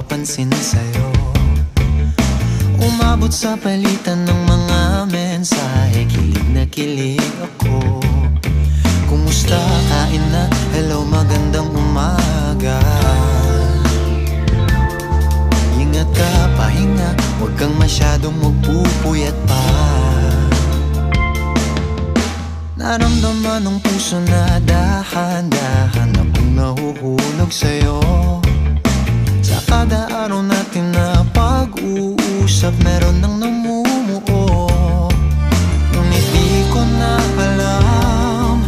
napapansin sa'yo. Umabot sa palitan ng mga mensahe, kilig na kilig ako. Kumusta, kain na, hello, magandang umaga. Ingat ka, pahinga, huwag kang masyadong magpupuyat pa. Naramdaman ng puso na dahan-dahan akong nahuhulog sa'yo. Sa kada araw natin na pag-uusap, meron nang namumuo. Ngunit di ko na alam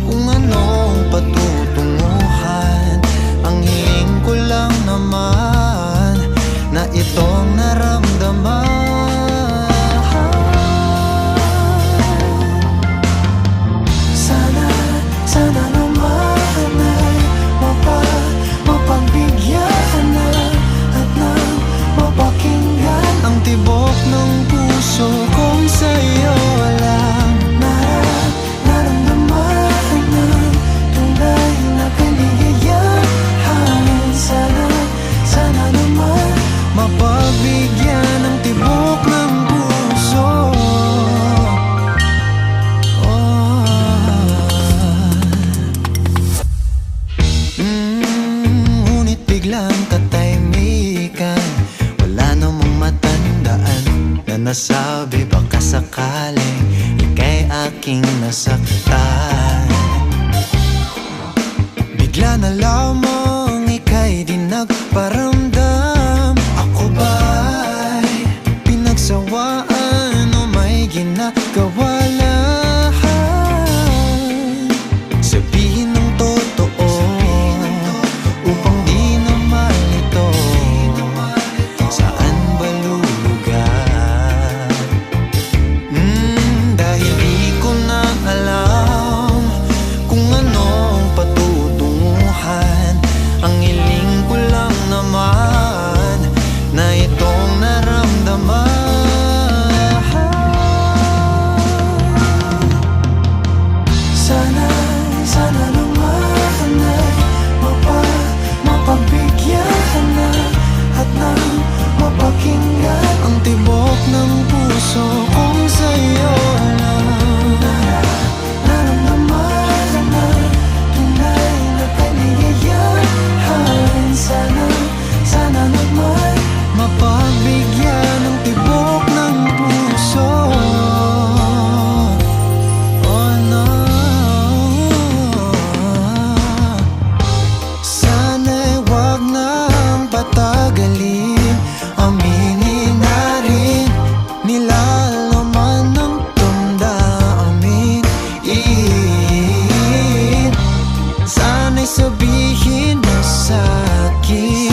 kung anong patutunguhan. Ang hiling ko lang naman na itong naramdaman. Sana naman ay mapagbigyan na at nang mapakinggan ang tibok ng puso kong sa'yo lang naramdaman ng tunay na kaligayahan. Sana naman mapagbigyan ng tibok ng puso. Ngunit biglang katahimikan, wala namang matandaan na nasabi baka sakaling ika'y aking nasaktan. Bigla na lamang ika'y di nagparamdam. Ako ba'y pinagsawaan o may ginagawa lang? Sabihin ng totoo upang di na malito. Saan ba lulugar? Dahil di ko na alam kung anong patutunguhan. Ang hiling ko lang naman na itong naramdaman. Sana naman ay mapagbigyan na at nang mapakinggan ang tibok ng puso kong sa'yo lang naramdaman na tunay na kaligayahan. Sana naman mapagbigyan ng tibok ng puso. Oh no, sana'y wag nang patagalin. Aminin na rin nilalaman ng damdamin. Sana'y sabihin mo sa'kin